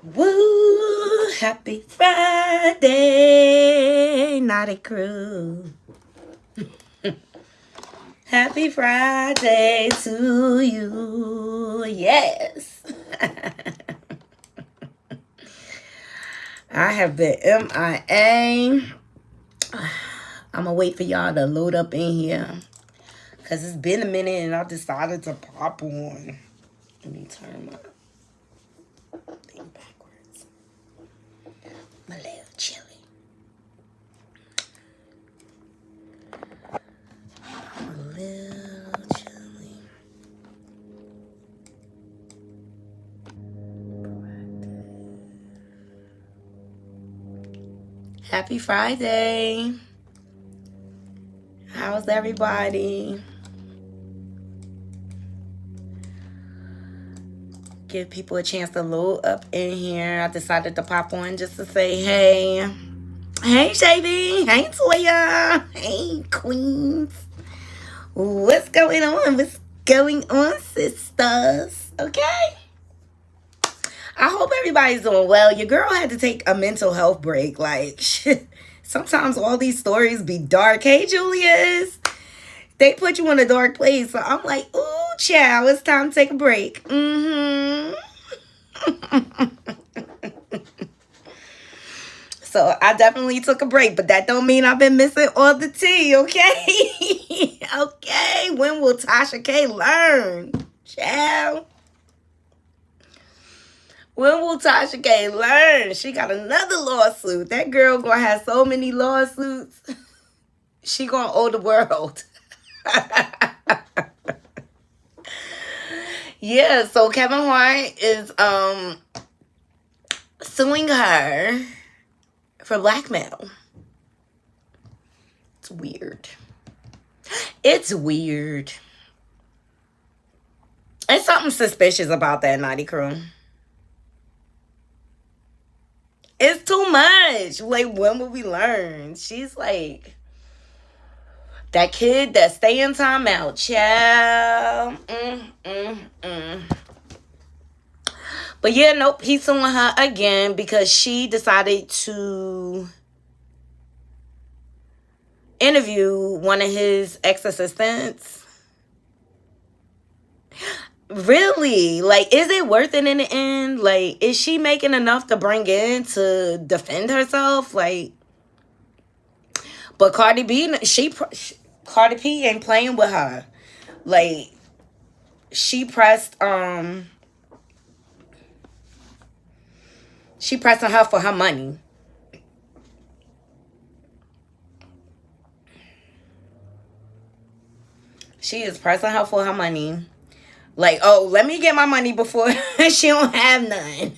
Woo! Happy Friday, Knotty Crew. Happy Friday to you. Yes. I have been MIA. I'm going to wait for y'all to load up in here. Because it's been a minute and I decided to pop on. Let me turn my thing backwards. I'm a little chilly. I'm a little chilly. Happy Friday. How's everybody? Give people a chance to load up in here. I decided to pop on just to say hey. Hey, Shavy. Hey, Toya. Hey, Queens. What's going on? What's going on, sisters? Okay. I hope everybody's doing well. Your girl had to take a mental health break. Like, shit. Sometimes all these stories be dark. Hey, Julius. They put you in a dark place. So I'm like, ooh, child, it's time to take a break. So I definitely took a break, but that don't mean I've been missing all the tea, okay? Okay, when will Tasha K learn? Child. When will Tasha K learn? She got another lawsuit. That girl gonna have so many lawsuits. She gonna owe the world. Yeah, so Kevin Hart is suing her for blackmail. It's weird. It's weird. There's something suspicious about that Naughty Crew. It's too much. Like, when will we learn? She's like that kid that stay in timeout, child. But yeah, nope, he's suing her again because she decided to interview one of his ex-assistants. Really? Like, is it worth it in the end? Like, is she making enough to bring in to defend herself? Like, but Cardi B ain't playing with her. Like, she pressing her for her money. She is pressing her for her money. Like, oh, let me get my money before she don't have none.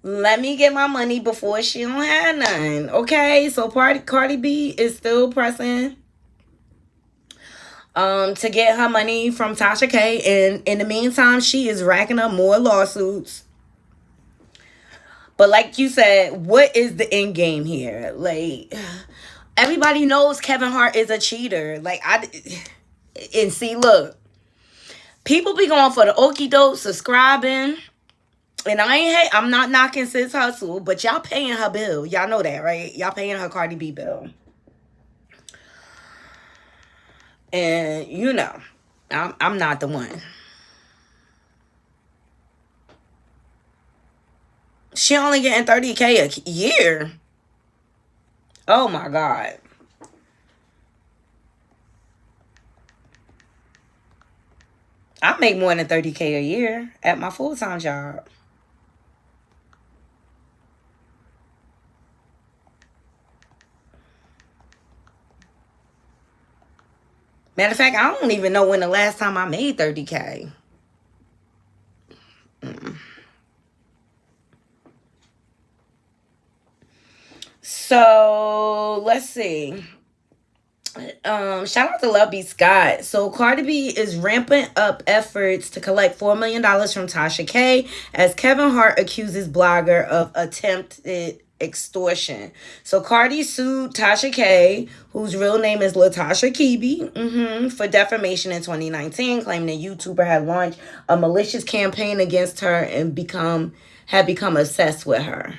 Let me get my money before she don't have none. Okay, so Cardi B is still pressing to get her money from Tasha K. And in the meantime, she is racking up more lawsuits. But like you said, what is the end game here? Like, everybody knows Kevin Hart is a cheater. Like, and see, look, people be going for the okie doke, subscribing. And I'm not knocking sis hustle, but y'all paying her bill. Y'all know that, right? Y'all paying her Cardi B bill. And, you know, I'm not the one. She only getting $30K a year. Oh, my God. I make more than $30K a year at my full-time job. Matter of fact, I don't even know when the last time I made $30K. So, let's see. Shout out to Love B. Scott. So Cardi B is ramping up efforts to collect $4 million from Tasha K as Kevin Hart accuses blogger of attempted extortion. So Cardi sued Tasha K, whose real name is Latasha Kibi, for defamation in 2019, claiming the YouTuber had launched a malicious campaign against her and had become obsessed with her.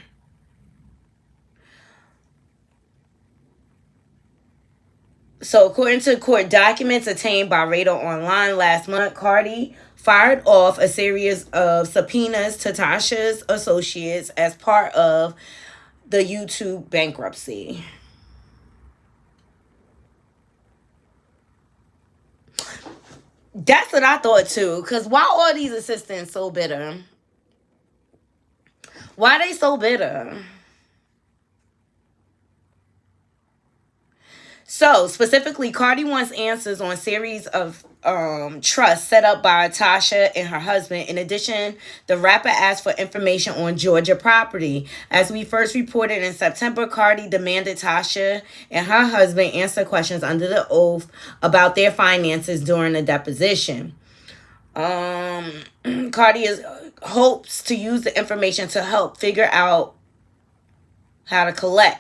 So according to court documents obtained by Radar Online last month, Cardi fired off a series of subpoenas to Tasha's associates as part of the YouTube bankruptcy. That's what I thought too. Because why are these assistants so bitter? Why are they so bitter? So, specifically, Cardi wants answers on a series of trusts set up by Tasha and her husband. In addition, the rapper asked for information on Georgia property. As we first reported in September, Cardi demanded Tasha and her husband answer questions under the oath about their finances during the deposition. Cardi hopes to use the information to help figure out how to collect.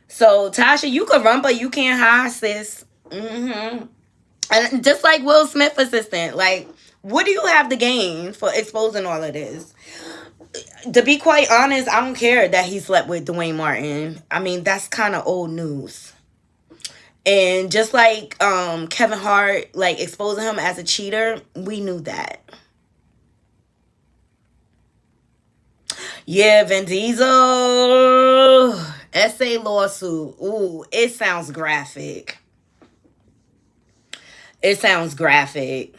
So, Tasha, you could run, but you can't hide, sis. And just like Will Smith assistant, like, what do you have to gain for exposing all of this? To be quite honest, I don't care that he slept with Dwayne Martin. I mean, that's kind of old news. And just like Kevin Hart, like, exposing him as a cheater, we knew that. Yeah, Vin Diesel. SA lawsuit. Ooh, it sounds graphic. It sounds graphic.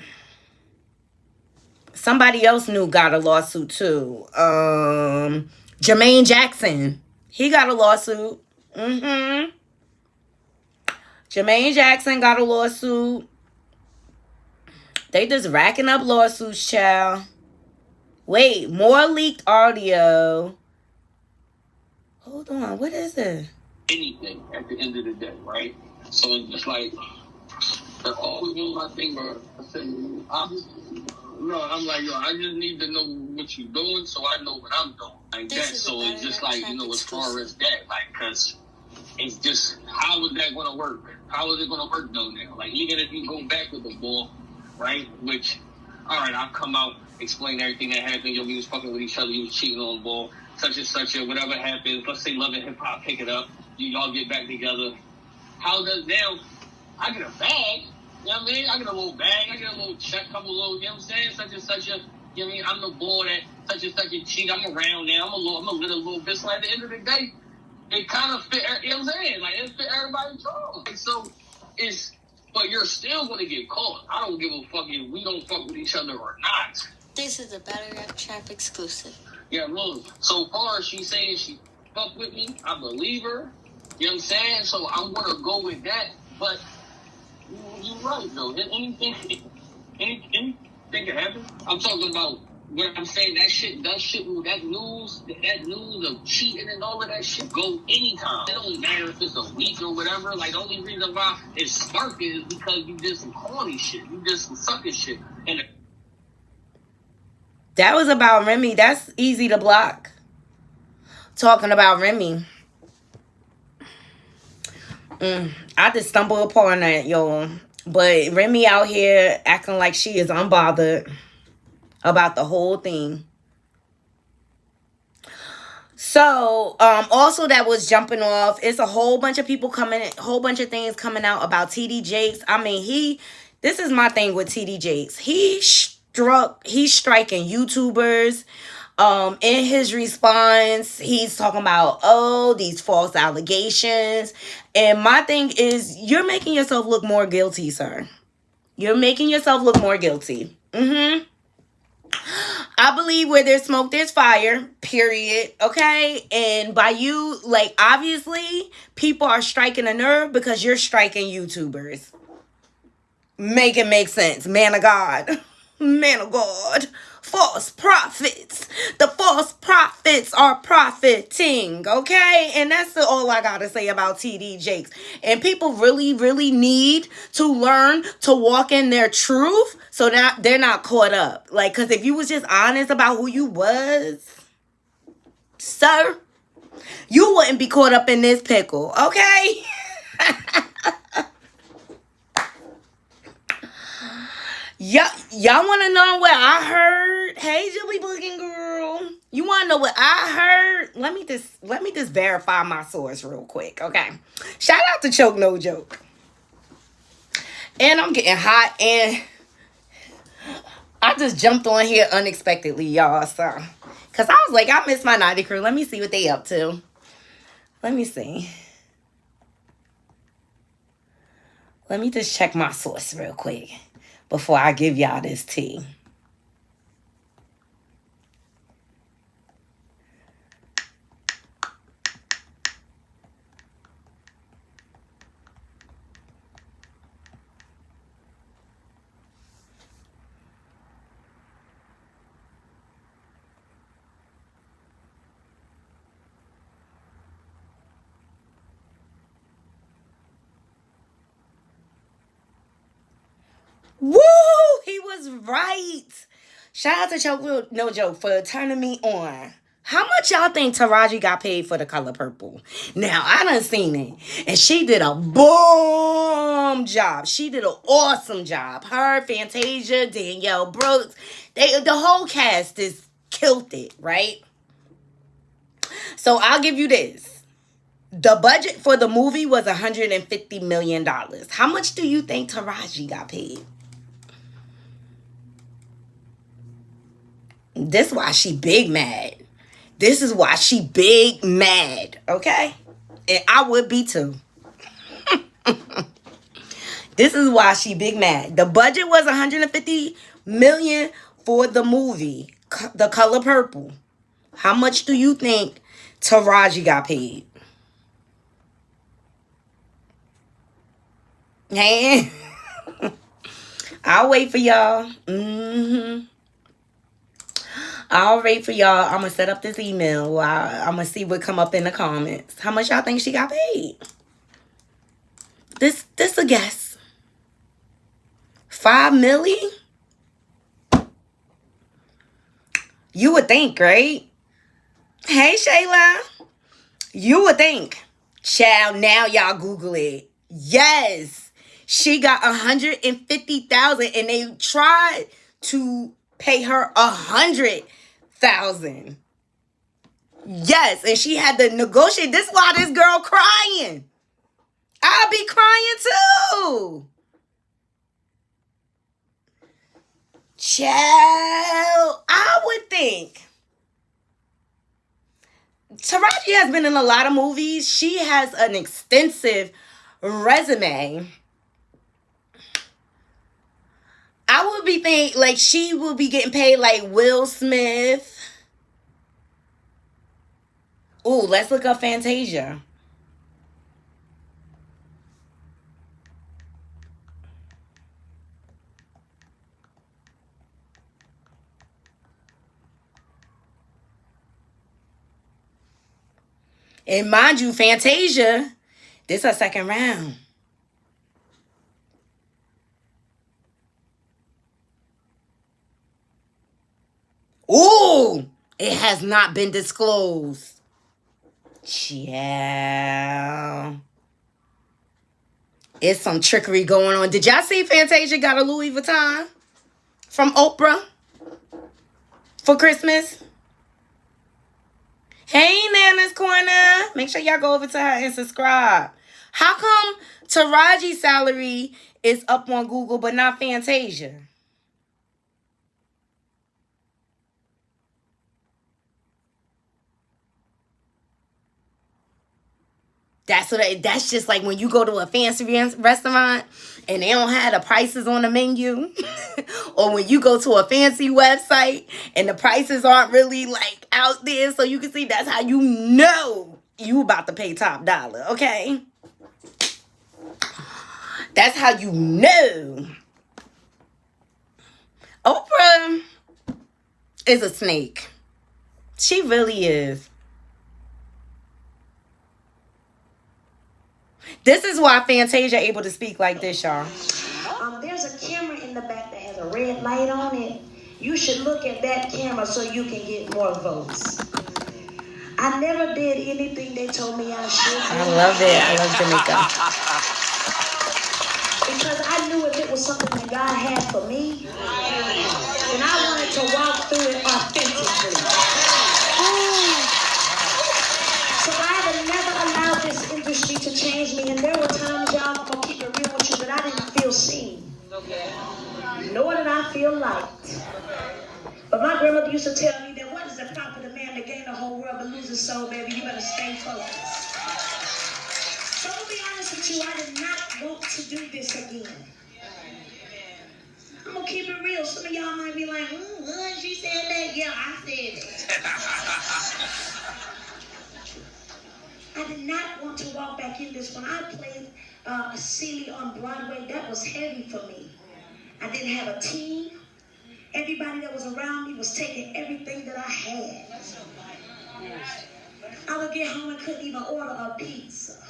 Somebody else new got a lawsuit too. Jermaine Jackson. He got a lawsuit. Jermaine Jackson got a lawsuit. They just racking up lawsuits, child. Wait, more leaked audio. Hold on, what is it? Anything at the end of the day, right? So it's just like, they're always doing my thing, bro. I said, I'm like, yo, I just need to know what you're doing so I know what I'm doing. Like that. So it's just like, as far as that, like, because it's just, how is that going to work? How is it going to work though now? Like, even if you go back with the ball, right? Which, all right, I'll come out, explain everything that happened. Yo, we was fucking with each other, you was cheating on the ball. Such and such, or whatever happens. Let's say Love and Hip Hop pick it up. You all get back together. How does now? I get a bag. You know what I mean? I get a little bag. I get a little check, couple little. You know what I'm saying? Such and such a. You know what I mean? I'm the boy that such and such a cheat. I'm around now. I'm a little bit. So at the end of the day, it kind of fit. You know what I'm saying? Like it fit everybody's drawing. Like, so it's. But you're still gonna get caught. I don't give a fuck if we don't fuck with each other or not. This is a Battle Rap Trap exclusive. Yeah, look, so far she's saying she fuck with me. I believe her. You know what I'm saying? So I'm going to go with that. But you're right, though. Anything can happen. I'm talking about what I'm saying. That news of cheating and all of that shit go anytime. It don't matter if it's a week or whatever. Like, the only reason why it's sparking is because you did some corny shit. You did some sucking shit. And that was about Remy. That's easy to block. Talking about Remy. I just stumbled upon that, yo. But Remy out here acting like she is unbothered about the whole thing. So, also that was jumping off. It's a whole bunch of people whole bunch of things coming out about TD Jakes. I mean, this is my thing with TD Jakes. He's striking YouTubers. In his response, he's talking about, these false allegations. And my thing is, you're making yourself look more guilty, sir. You're making yourself look more guilty. I believe where there's smoke, there's fire, period. Okay? And by you, like, obviously, people are striking a nerve because you're striking YouTubers. Make it make sense. Man of God. Man of God. false prophets. The false prophets are profiting, okay? And that's all I gotta say about TD Jakes. And people really, really need to learn to walk in their truth so that they're not caught up. Like, because if you was just honest about who you was, sir, you wouldn't be caught up in this pickle, okay? Y'all want to know what I heard? Hey, Julie Booking Girl. You want to know what I heard? Let me just verify my source real quick, okay? Shout out to Choke No Joke. And I'm getting hot, and I just jumped on here unexpectedly, y'all. So, because I was like, I miss my Knotty crew. Let me see what they up to. Let me see. Let me just check my source real quick before I give y'all this tea. Woo! He was right. Shout out to Choke No Joke for turning me on. How much y'all think Taraji got paid for The Color Purple? Now, I done seen it. And she did a bomb job. She did an awesome job. Her, Fantasia, Danielle Brooks. The whole cast is killed it, right? So I'll give you this. The budget for the movie was $150 million. How much do you think Taraji got paid? This is why she big mad. This is why she big mad, okay? And I would be too. This is why she big mad. The budget was $150 million for the movie, The Color Purple. How much do you think Taraji got paid? Hey, I'll wait for y'all. I'll wait for y'all. I'm going to set up this email. I'm going to see what come up in the comments. How much y'all think she got paid? This a guess. $5 million? You would think, right? Hey, Shayla. You would think. Child, now y'all Google it. Yes. She got $150,000 and they tried to pay her $100,000. Yes, and she had to negotiate. This is why this girl crying. I'll be crying too. Child, I would think. Taraji has been in a lot of movies. She has an extensive resume. I would be thinking like she will be getting paid like Will Smith. Ooh, let's look up Fantasia. And mind you, Fantasia, this is her second round. Ooh, it has not been disclosed. Yeah. It's some trickery going on. Did y'all see Fantasia got a Louis Vuitton from Oprah for Christmas? Hey, Nana's Corner. Make sure y'all go over to her and subscribe. How come Taraji's salary is up on Google but not Fantasia? That's just like when you go to a fancy restaurant and they don't have the prices on the menu. Or when you go to a fancy website and the prices aren't really like out there so you can see. That's how you know you about to pay top dollar, okay? That's how you know. Oprah, is a snake. She really is. This is why Fantasia able to speak like this, y'all. There's a camera in the back that has a red light on it. You should look at that camera so you can get more votes. I never did anything they told me I should do. I love it. I love Jamaica. Because I knew if it was something that God had for me, then I wanted to walk through it authentically. So I have never allowed this industry to change me. And there were times, y'all, I'm going to keep it real with you, that I didn't feel seen. Nor did I feel liked. But my grandmother used to tell me that what is the profit of man to gain the whole world but lose his soul, baby? You better stay focused. So to be honest with you, I did not want to do this again. I'm going to keep it real. Some of y'all might be like, she said that. Yeah, I said it. I did not want to walk back in this. When I played Celie on Broadway, that was heavy for me. I didn't have a team. Everybody that was around me was taking everything that I had. I would get home and couldn't even order a pizza.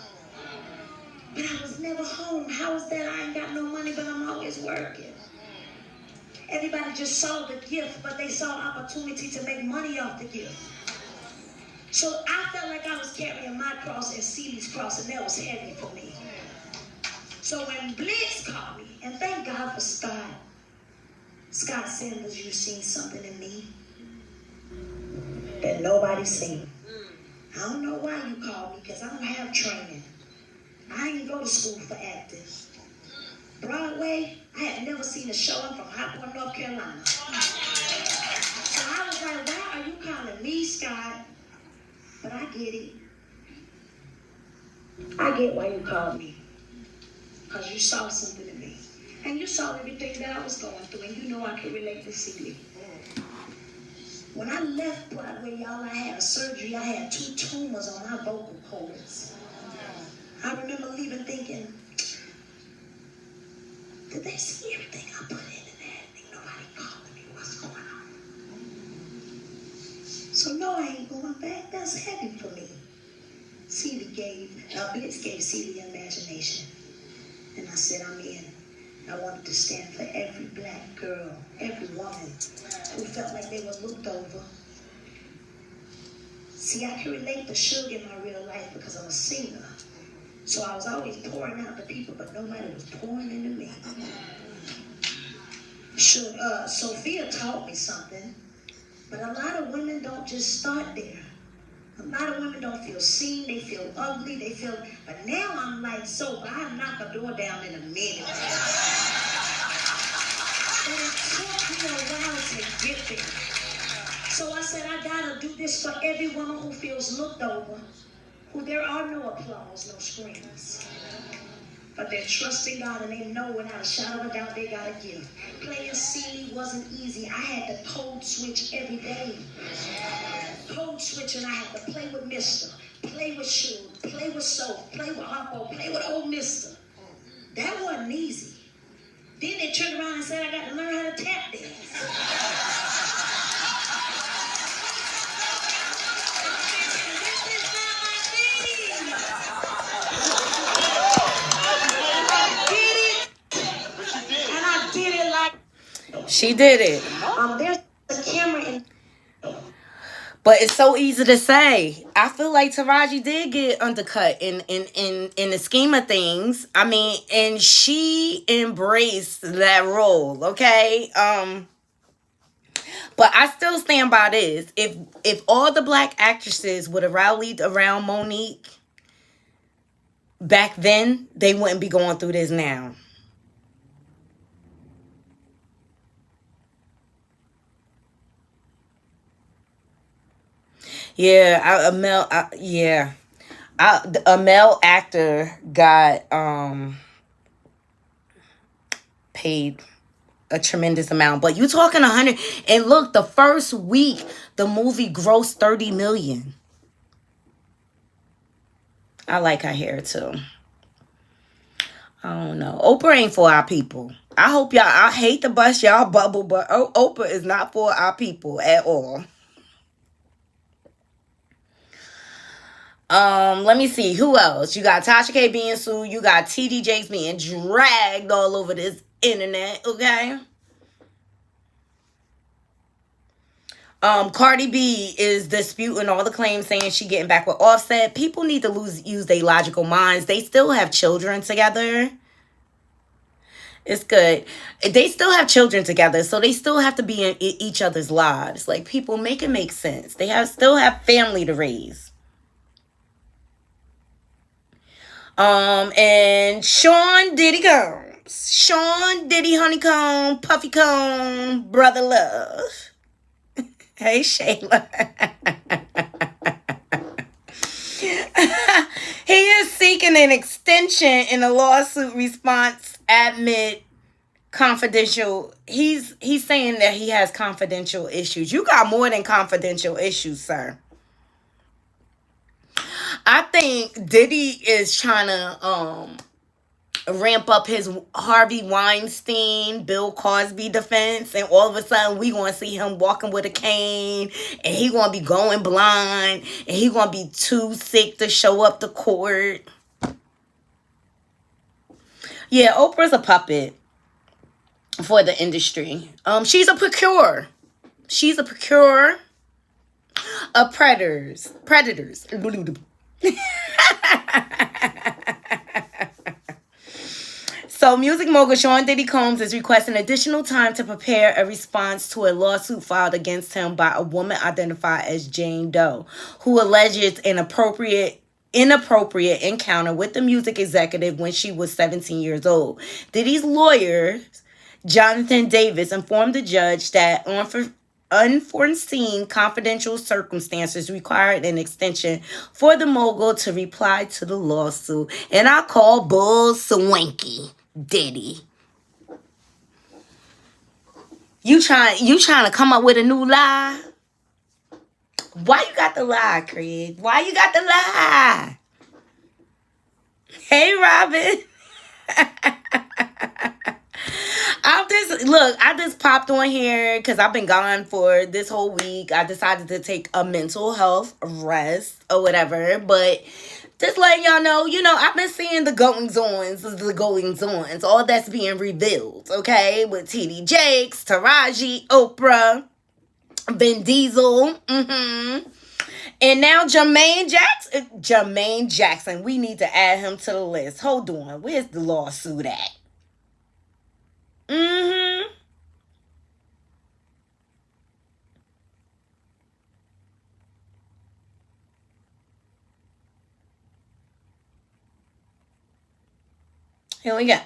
But I was never home. How is that? I ain't got no money, but I'm always working. Everybody just saw the gift, but they saw opportunity to make money off the gift. So I felt like I was carrying my cross and Celie's cross, and that was heavy for me. So when Blitz called me, and thank God for Scott. Scott Sanders, you seen something in me that nobody seen. I don't know why you called me, because I don't have training. I didn't go to school for acting. Broadway, I had never seen a show. I'm from High Point, North Carolina. So I was like, why are you calling me, Scott? But I get it. I get why you called me. Because you saw something in me. And you saw everything that I was going through. And you know I could relate to Celie. When I left Broadway, y'all, I had a surgery. I had 2 tumors on my vocal cords. I remember leaving thinking, did they see everything I put into that? Ain't nobody calling me. What's going on? So no, I ain't going back. That's heavy for me. Blitz gave Celie imagination. And I said, I'm in. I wanted to stand for every black girl, every woman who felt like they were looked over. See, I can relate to Suge in my real life because I'm a singer. So I was always pouring out to people, but nobody was pouring into me. Sophia taught me something, but a lot of women don't just start there. A lot of women don't feel seen, they feel ugly, but now I'm like sober. I knock a door down in a minute. But it took me a while to get there. So I said, I gotta do this for every woman who feels looked over, who there are no applause, no screams. But they're trusting God and they know without a shadow of a doubt they got a gift. Playing Celie wasn't easy. I had to code switch every day. Code switch, and I had to play with Mister, play with Shoe, play with Soap, play with Harpo, play with old Mister. That wasn't easy. Then they turned around and said I got to learn how to tap dance. She did it. There's a camera in. But it's so easy to say. I feel like Taraji did get undercut in the scheme of things. I mean, and she embraced that role, okay? But I still stand by this. If all the black actresses would have rallied around Monique back then, they wouldn't be going through this now. Yeah, a male actor got paid a tremendous amount, but you talking 100. And look, the first week the movie grossed 30 million. I like her hair too. I don't know. Oprah ain't for our people. I hope y'all, I hate to bust y'all bubble, but Oprah is not for our people at all. Let me see. Who else? You got Tasha K being sued. You got TD Jakes being dragged all over this internet, okay? Cardi B is disputing all the claims, saying she getting back with Offset. People need to use their logical minds. They still have children together. It's good. They still have children together, so they still have to be in each other's lives. Like, people, make it make sense. They still have family to raise. And Sean Diddy Combs. Sean Diddy Honeycomb, Puffy Comb, Brother Love. Hey, Shayla. He is seeking an extension in a lawsuit response amid confidential. He's saying that he has confidential issues. You got more than confidential issues, sir. I think Diddy is trying to ramp up his Harvey Weinstein, Bill Cosby defense, and all of a sudden we gonna see him walking with a cane, and he gonna be going blind, and he gonna be too sick to show up to court. Yeah, Oprah's a puppet for the industry. She's a procurer. She's a procurer of predators. So, music mogul Sean Diddy Combs is requesting additional time to prepare a response to a lawsuit filed against him by a woman identified as Jane Doe, who alleges an inappropriate encounter with the music executive when she was 17 years old. Diddy's lawyer, Jonathan Davis, informed the judge that unforeseen confidential circumstances required an extension for the mogul to reply to the lawsuit. And I call bull swanky Diddy. You trying to come up with a new lie? Why you got the lie, Craig? Why you got the lie? Hey, Robin. I just popped on here because I've been gone for this whole week. I decided to take a mental health rest or whatever, but just letting y'all know, I've been seeing the goings-ons, all that's being revealed, okay, with TD Jakes, Taraji, Oprah, Vin Diesel, and now Jermaine Jackson, we need to add him to the list. Hold on, where's the lawsuit at? Here we go.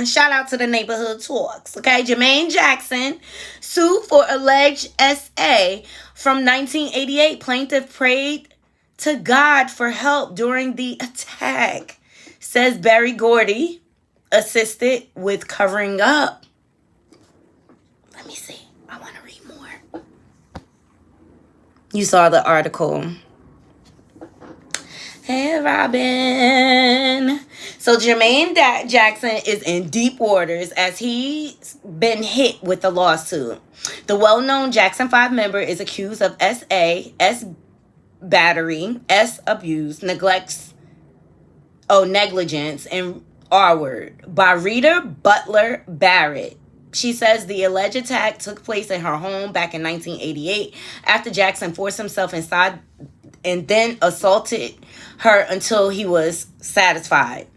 Shout out to the neighborhood talks. Okay, Jermaine Jackson sued for alleged SA from 1988. Plaintiff prayed to God for help during the attack, says Barry Gordy, assisted with covering up. Let me see. I want to read more. You saw the article. Hey, Robin. So Jermaine Jackson is in deep waters as he's been hit with the lawsuit. The well-known Jackson 5 member is accused of S battery, S abuse, negligence, and R word by Rita Butler Barrett. She says the alleged attack took place in her home back in 1988 after Jackson forced himself inside and then assaulted her until he was satisfied.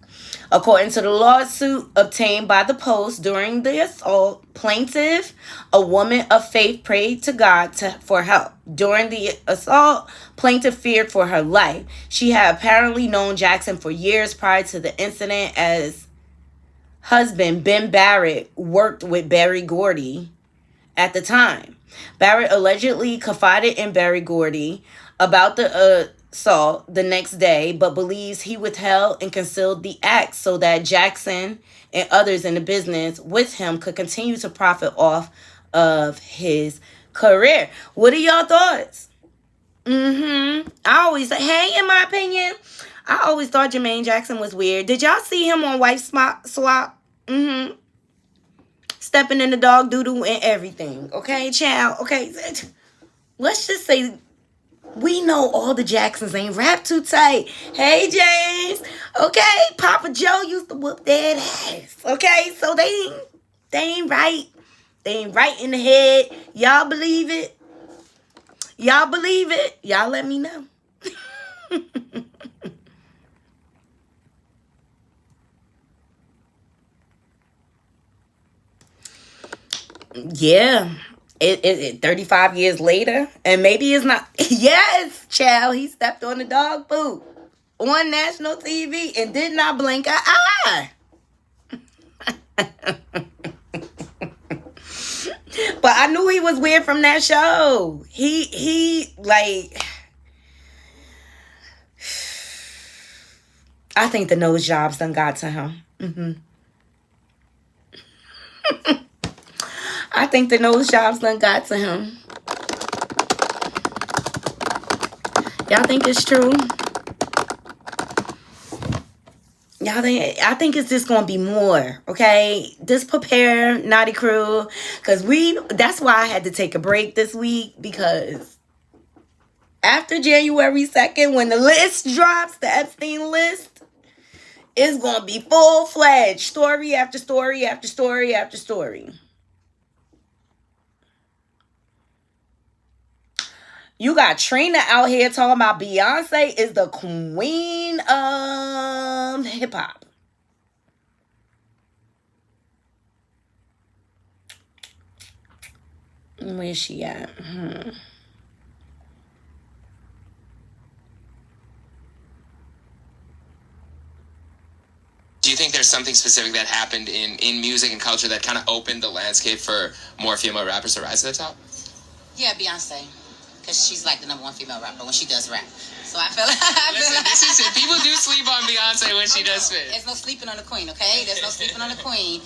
According to the lawsuit obtained by the Post, during the assault, plaintiff, a woman of faith, prayed to God for help. During the assault, plaintiff feared for her life. She had apparently known Jackson for years prior to the incident, as husband Ben Barrett worked with Barry Gordy at the time. Barrett allegedly confided in Barry Gordy about the assault the next day, but believes he withheld and concealed the act so that Jackson and others in the business with him could continue to profit off of his career. What are y'all thoughts? I always say, hey, in my opinion, I always thought Jermaine Jackson was weird. Did y'all see him on Wife Swap? stepping in the dog doodle and everything. Okay, child. Okay, let's just say we know all the Jacksons ain't rap too tight. Hey, James. Okay, Papa Joe used to whoop that ass. Okay, so they ain't right. They ain't right in the head. Y'all believe it? Y'all believe it? Y'all let me know. Yeah. It 35 years later, and maybe it's not. Yes, child, he stepped on the dog poop on national TV and did not blink an eye. But I knew he was weird from that show. He like, I think the nose jobs done got to him. I think the nose jobs done got to him. Y'all think it's true? I think it's just gonna be more, okay? Just prepare, Knotty Crew, because that's why I had to take a break this week, because after January 2nd, when the list drops, the Epstein list, it's gonna be full-fledged, story after story after story after story. You got Trina out here talking about Beyonce is the queen of hip-hop. Where's she at? Do you think there's something specific that happened in music and culture that kind of opened the landscape for more female rappers to rise to the top? Yeah, Beyonce. Because she's like the #1 female rapper when she does rap. So I feel like... Listen, this is it. People do sleep on Beyonce when she does spit. There's no sleeping on the queen, okay? There's no sleeping on the queen.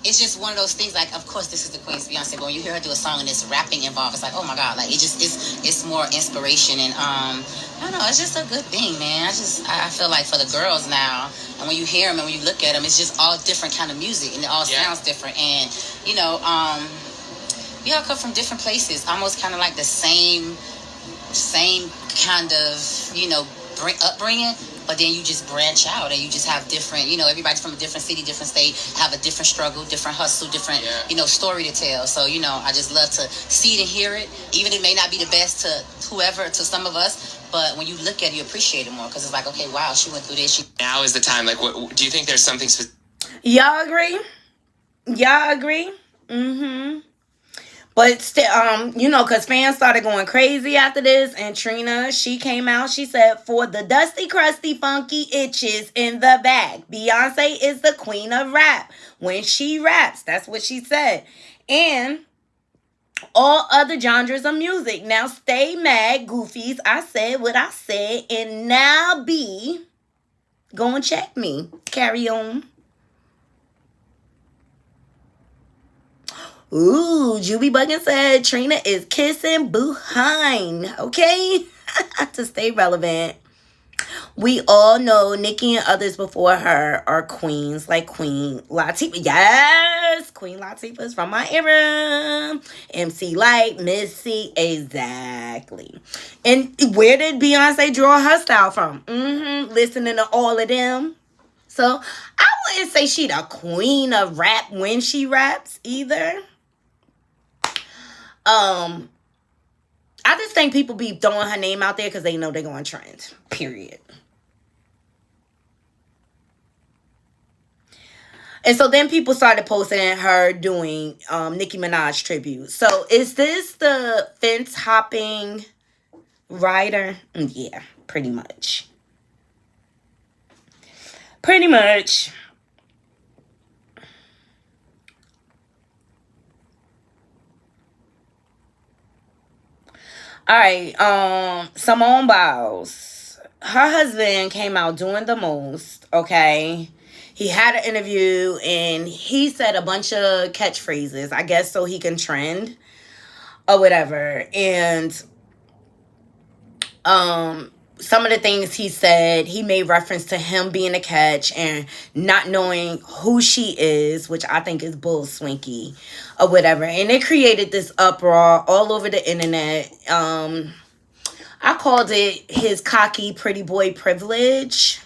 It's just one of those things, like, of course, this is the queen's Beyonce, but when you hear her do a song and there's rapping involved, it's like, oh my God, like, it's more inspiration, and I don't know, it's just a good thing, man. I feel like for the girls now, and when you hear them and when you look at them, it's just all different kind of music, and it all sounds different, and, you know, we all come from different places, almost kind of like the same kind of, you know, upbringing, but then you just branch out and you just have different, you know, everybody's from a different city, different state, have a different struggle, different hustle, different, you know, story to tell. So, you know, I just love to see it and hear it, even if it may not be the best to whoever, to some of us, but when you look at it, you appreciate it more, because it's like, okay, wow, she went through this. Now is the time. Like, what do you think there's something specific? Y'all agree? Y'all agree? Mm-hmm. But still, you know, because fans started going crazy after this, and Trina, she came out, she said, for the dusty, crusty, funky itches in the back, Beyonce is the queen of rap. When she raps, that's what she said. And all other genres of music. Now stay mad, goofies. I said what I said, and now be, go and check me. Carry on. Ooh, Juby Buggin said Trina is kissing behind. Okay? To stay relevant. We all know Nicki and others before her are queens, like Queen Latifah. Yes! Queen Latifah is from my era. MC Light, Missy, exactly. And where did Beyonce draw her style from? Listening to all of them. So, I wouldn't say she the queen of rap when she raps either. I just think people be throwing her name out there because they know they're going to trend. Period. And so then people started posting her doing Nicki Minaj tribute. So is this the fence hopping writer? Yeah, pretty much. Pretty much. All right, Simone Biles. Her husband came out doing the most, okay? He had an interview and he said a bunch of catchphrases, I guess so he can trend or whatever. And some of the things he said, he made reference to him being a catch and not knowing who she is, which I think is bull swinky or whatever. And it created this uproar all over the internet. I called it his cocky pretty boy privilege.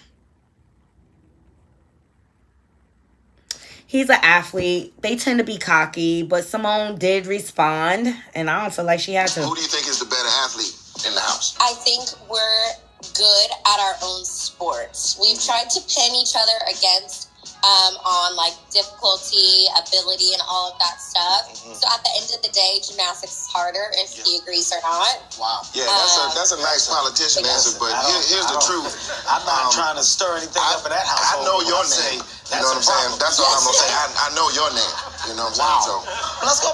He's an athlete. They tend to be cocky, but Simone did respond, and I don't feel like she had to. Who do you think is the better athlete in the house? I think we're good at our own sports. We've tried to pin each other against on like difficulty, ability, and all of that stuff. So at the end of the day, gymnastics is harder if he agrees or not. Wow. Yeah, that's a nice politician answer, but here's the truth. I'm not trying to stir anything up in that house. I know your name. You know what I'm saying? That's all I'm gonna say. I know your name. You know what I'm saying? So let's go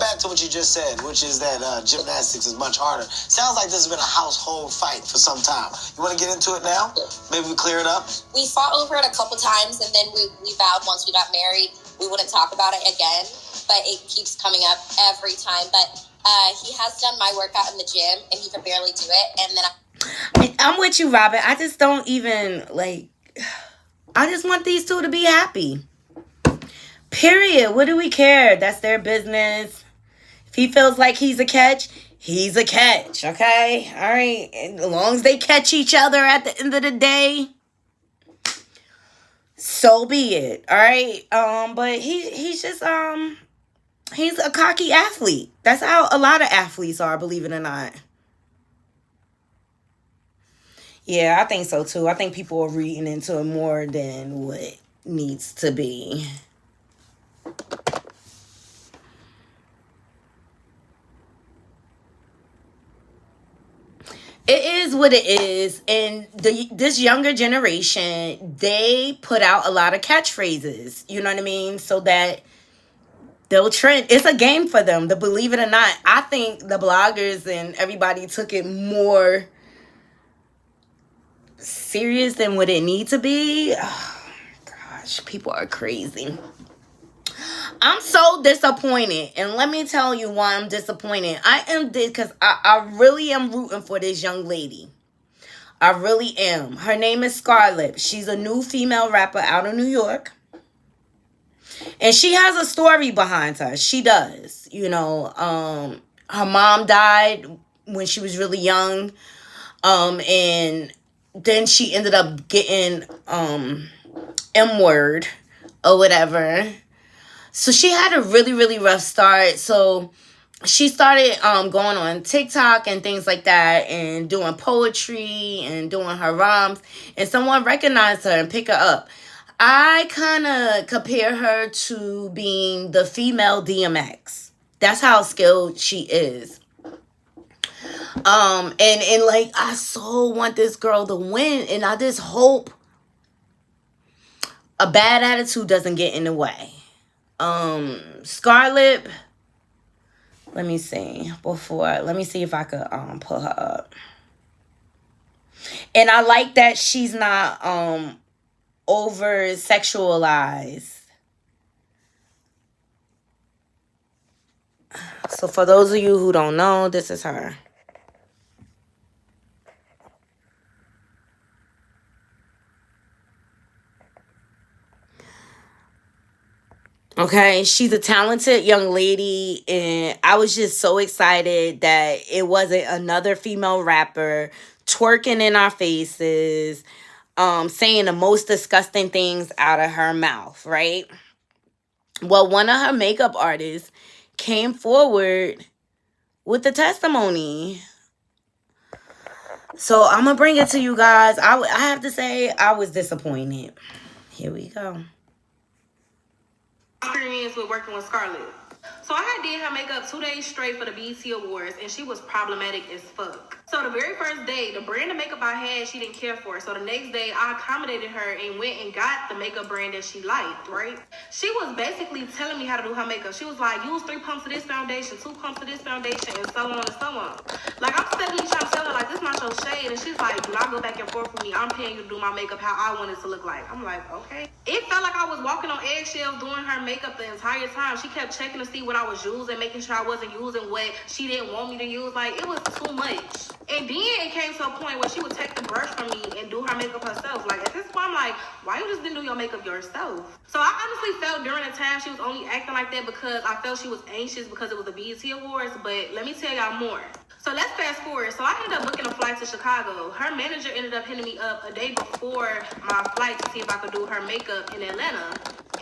back to what you just said, which is that gymnastics is much harder. Sounds like this has been a household fight for some time. You want to get into it now? Maybe we clear it up? We fought over it a couple times, and then we vowed once we got married we wouldn't talk about it again. But it keeps coming up every time. But he has done my workout in the gym, and he can barely do it. And then I'm with you, Robin. I just don't even, like... I just want these two to be happy. Period. What do we care? That's their business. If he feels like he's a catch, he's a catch. Okay? All right. And as long as they catch each other at the end of the day, so be it. All right? But he's just he's a cocky athlete. That's how a lot of athletes are, believe it or not. Yeah, I think so too. I think people are reading into it more than what needs to be. It is what it is. And this younger generation, they put out a lot of catchphrases. You know what I mean? So that they'll trend. It's a game for them, to believe it or not. I think the bloggers and everybody took it more serious than what it need to be. Oh, gosh, people are crazy. I'm so disappointed, and let me tell you why I'm disappointed. I am because I really am rooting for this young lady. I really am. Her name is Scarlett. She's a new female rapper out of New York, and she has a story behind her. She does. You know, her mom died when she was really young, and then she ended up getting M-word or whatever. So she had a really, really rough start. So she started going on TikTok and things like that and doing poetry and doing her rhymes. And someone recognized her and picked her up. I kind of compare her to being the female DMX. That's how skilled she is. And like, I so want this girl to win, and I just hope a bad attitude doesn't get in the way. Scarlett, let me see if I could pull her up. And I like that she's not over sexualized. So for those of you who don't know, this is her. Okay, she's a talented young lady, and I was just so excited that it wasn't another female rapper twerking in our faces, saying the most disgusting things out of her mouth, right? Well, one of her makeup artists came forward with the testimony. So I'm going to bring it to you guys. I have to say I was disappointed. Here we go. Experience with working with Scarlett. So I had did her makeup 2 days straight for the BET Awards, and she was problematic as fuck. So the very first day, the brand of makeup I had, she didn't care for. So the next day, I accommodated her and went and got the makeup brand that she liked, right? She was basically telling me how to do her makeup. She was like, use 3 pumps of this foundation, 2 pumps of this foundation, and so on and so on. Like, I'm steadily trying to tell her, like, this not your shade. And she's like, do not go back and forth with me. I'm paying you to do my makeup how I want it to look like. I'm like, okay. It felt like I was walking on eggshells doing her makeup the entire time. She kept checking to see what I was using, making sure I wasn't using what she didn't want me to use. Like, it was too much. And then it came to a point where she would take the brush from me and do her makeup herself. Like, at this point, I'm like, why you just didn't do your makeup yourself? So I honestly felt during the time she was only acting like that because I felt she was anxious because it was the BET Awards. But let me tell y'all more. So let's fast forward. So I ended up booking a flight to Chicago. Her manager ended up hitting me up a day before my flight to see if I could do her makeup in Atlanta.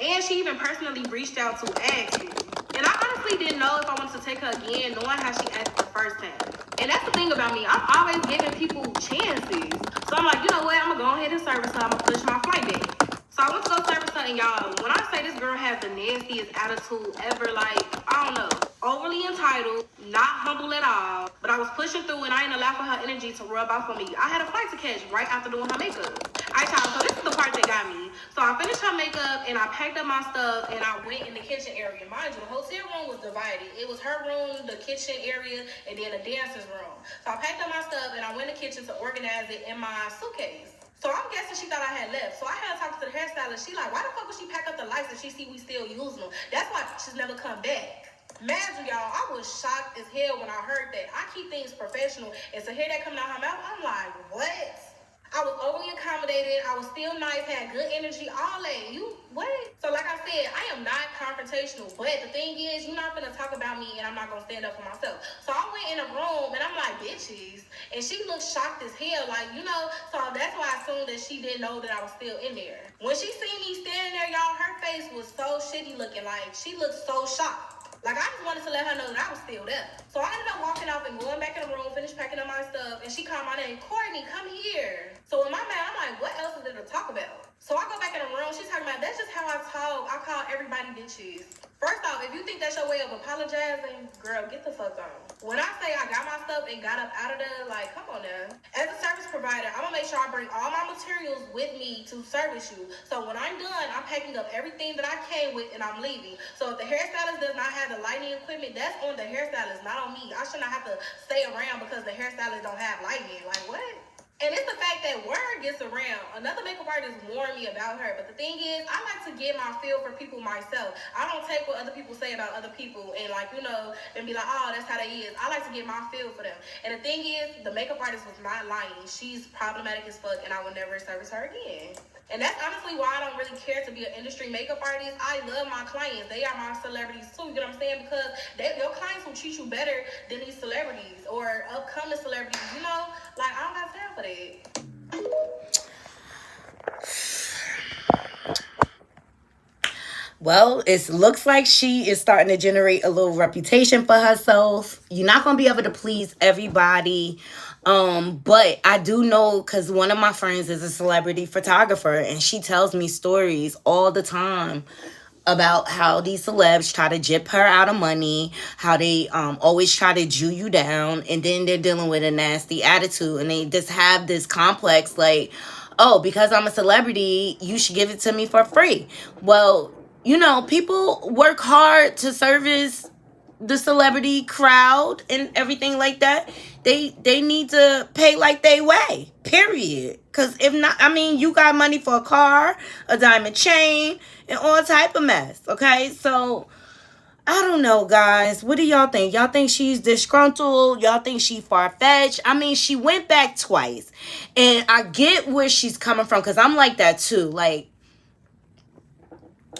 And she even personally reached out to ask me. And I honestly didn't know if I wanted to take her again, knowing how she acted the first time. And that's the thing about me. I'm always giving people chances. So I'm like, you know what? I'm going to go ahead and service her. I'm going to push my flight back. So I went to go service her, and y'all, when I say this girl has the nastiest attitude ever, like, I don't know, overly entitled, not humble at all, but I was pushing through and I didn't allow for her energy to rub off on me. I had a flight to catch right after doing her makeup. Alright, y'all, so this is the part that got me. So I finished her makeup and I packed up my stuff and I went in the kitchen area. Mind you, the hotel room was divided. It was her room, the kitchen area, and then the dancer's room. So I packed up my stuff and I went in the kitchen to organize it in my suitcase. So I'm guessing she thought I had left. So I had to talk to the hairstylist. She like, why the fuck would she pack up the lights if she see we still using them? That's why she's never come back. Imagine, y'all, I was shocked as hell when I heard that. I keep things professional, and to hear that coming out her mouth, I'm like, what? I was overly accommodated. I was still nice, had good energy, all that. You, what? So like I said, I am not confrontational, but the thing is, you're not gonna talk about me and I'm not gonna stand up for myself. So I went in a room and I'm like, bitches. And she looked shocked as hell, like, you know, so that's why I assumed that she didn't know that I was still in there. When she seen me standing there, y'all, her face was so shitty looking, like, she looked so shocked. Like, I just wanted to let her know that I was still there. So I ended up walking off and going back in the room, finished packing up my stuff, and she called my name, Courtney, come here. So in my mind, I'm like, what else is there to talk about? So I go back in the room, she's talking about, that's just how I talk. I call everybody bitches. First off, if you think that's your way of apologizing, girl, get the fuck on. When I say I got my stuff and got up out of there, like, come on now. As a service provider, I'm gonna make sure I bring all my materials with me to service you. So when I'm done, I'm packing up everything that I came with and I'm leaving. So if the hairstylist does not have the lighting equipment, that's on the hairstylist, not on me. I should not have to stay around because the hairstylist don't have lighting. Like, what? And it's the fact that word gets around. Another makeup artist warned me about her. But the thing is, I like to get my feel for people myself. I don't take what other people say about other people and, like, you know, and be like, oh, that's how they is. I like to get my feel for them. And the thing is, the makeup artist was not lying. She's problematic as fuck, and I will never service her again. And that's honestly why I don't really care to be an industry makeup artist. I love my clients. They are my celebrities too, you know what I'm saying? Because your clients will treat you better than these celebrities or upcoming celebrities, you know? Like, I don't got time for that. Well, it looks like she is starting to generate a little reputation for herself. You're not going to be able to please everybody. But I do know, because one of my friends is a celebrity photographer, and she tells me stories all the time about how these celebs try to jip her out of money, how they always try to Jew you down, and then they're dealing with a nasty attitude, and they just have this complex, like, oh, because I'm a celebrity, you should give it to me for free. Well, you know, people work hard to service the celebrity crowd and everything like that. They need to pay like they weigh, period. Because if not, I mean, you got money for a car, a diamond chain, and all type of mess, okay? So I don't know, guys. What do y'all think? Y'all think she's disgruntled? Y'all think she far-fetched? I mean, she went back twice, and I get where she's coming from, because I'm like that too. Like,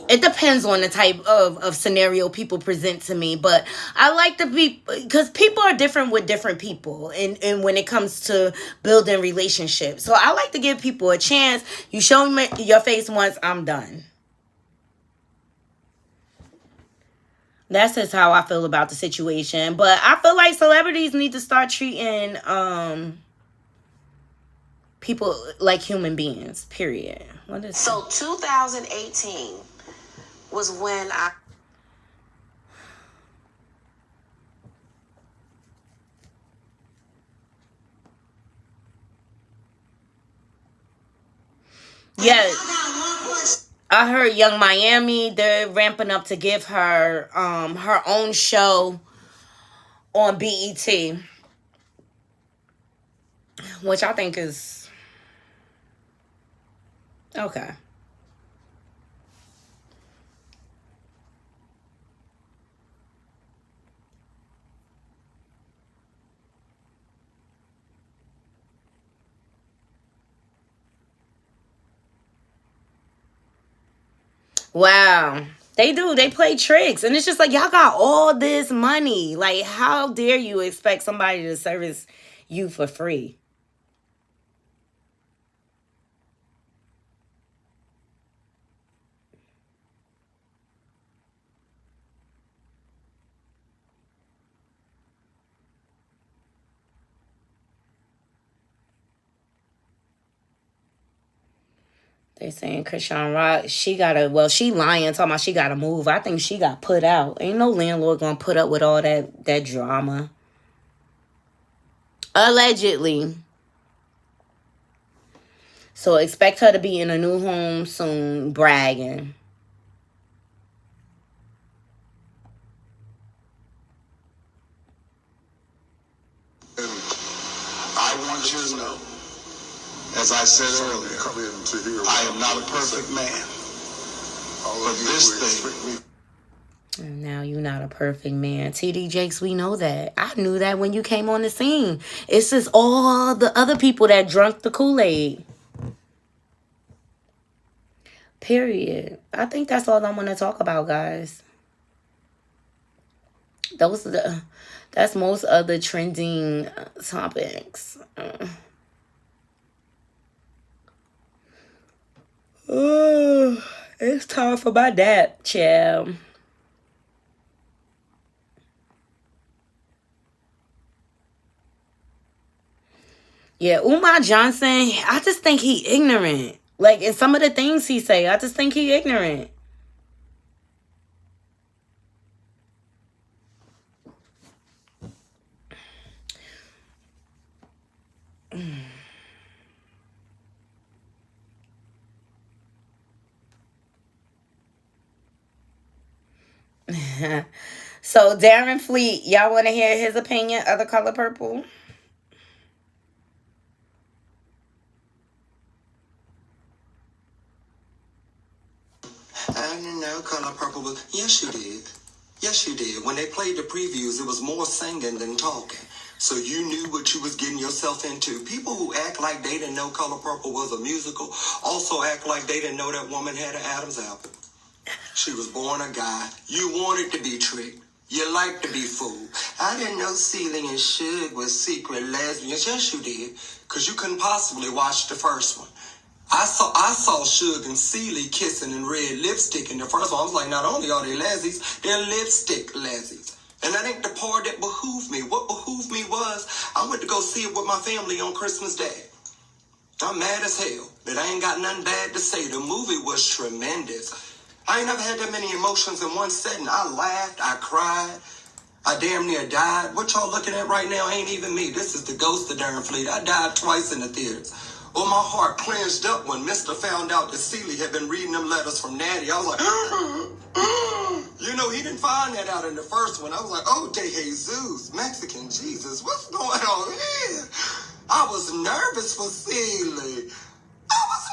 it depends on the type of scenario people present to me, but I like to be, because people are different with different people, and when it comes to building relationships. So I like to give people a chance. You show me your face once, I'm done. That's just how I feel about the situation. But I feel like celebrities need to start treating people like human beings, period. What is so 2018 was when I... Yes. I heard Young Miami, they're ramping up to give her her own show on BET, which I think is okay. Wow. They do. They play tricks. And it's just like, y'all got all this money. Like, how dare you expect somebody to service you for free? They saying Krishan Rock, she lying, talking about she gotta move. I think she got put out. Ain't no landlord gonna put up with all that drama. Allegedly. So expect her to be in a new home soon, bragging. I want you to know, as I said earlier, I am not a perfect man. But this thing... And now you're not a perfect man. TD Jakes, we know that. I knew that when you came on the scene. It's just all the other people that drunk the Kool-Aid. Period. I think that's all I'm going to talk about, guys. That's most of the trending topics. It's time for my nap, child. Yeah, Umar Johnson, I just think he ignorant. Like, in some of the things he say, I just think he ignorant. So, Darren Fleet, y'all want to hear his opinion of The Color Purple? I didn't know Color Purple was... Yes, you did. Yes, you did. When they played the previews, it was more singing than talking. So you knew what you was getting yourself into. People who act like they didn't know Color Purple was a musical also act like they didn't know that woman had an Adam's apple. She was born a guy. You wanted to be tricked. You liked to be fooled. I didn't know Celie and Suge was secret lesbians. Yes, you did. Because you couldn't possibly watch the first one. I saw Suge and Celie kissing in red lipstick in the first one. I was like, not only are they lesbians, they're lipstick lesbians. And that ain't the part that behooved me. What behooved me was I went to go see it with my family on Christmas Day. I'm mad as hell that I ain't got nothing bad to say. The movie was tremendous. I ain't never had that many emotions in one setting. I laughed, I cried, I damn near died. What y'all looking at right now ain't even me. This is the ghost of Darren Fleet. I died twice in the theaters. Well, my heart cleansed up when Mr. found out that Celie had been reading them letters from Knotty. I was like, you know, he didn't find that out in the first one. I was like, oh, De Jesus, Mexican Jesus, what's going on here? I was nervous for Celie. I was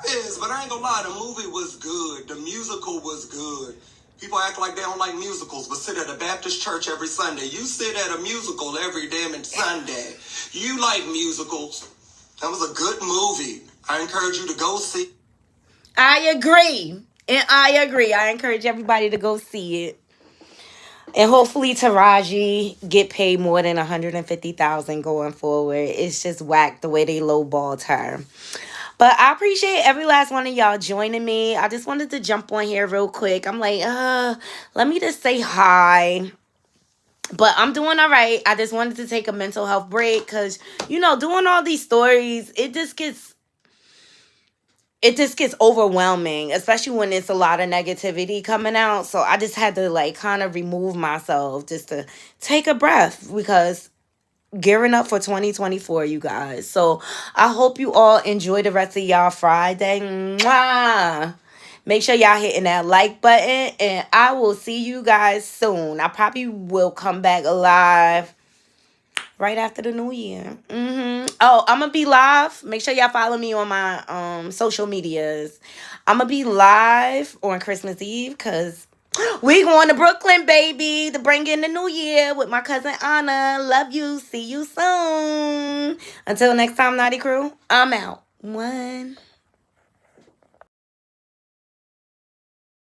nervous, but I ain't gonna lie, the movie was good. The musical was good. People act like they don't like musicals, but sit at a Baptist church every Sunday. You sit at a musical every damn Sunday. You like musicals. That was a good movie. I encourage you to go see. I agree. And I agree. I encourage everybody to go see it. And hopefully Taraji get paid more than $150,000 going forward. It's just whack the way they lowballed her. But I appreciate every last one of y'all joining me. I just wanted to jump on here real quick. I'm like, let me just say hi. But I'm doing all right. I just wanted to take a mental health break because, you know, doing all these stories, it just gets overwhelming, especially when it's a lot of negativity coming out. So I just had to like kind of remove myself just to take a breath because gearing up for 2024, you guys. So I hope you all enjoy the rest of y'all Friday. Mwah! Make sure y'all hitting that like button, and I will see you guys soon. I probably will come back live right after the new year. Oh, I'm gonna be live. Make sure y'all follow me on my social medias. I'm gonna be live on Christmas Eve because we going to Brooklyn, baby, to bring in the new year with my cousin Anna. Love you. See you soon. Until next time, Knotty Crew, I'm out. One.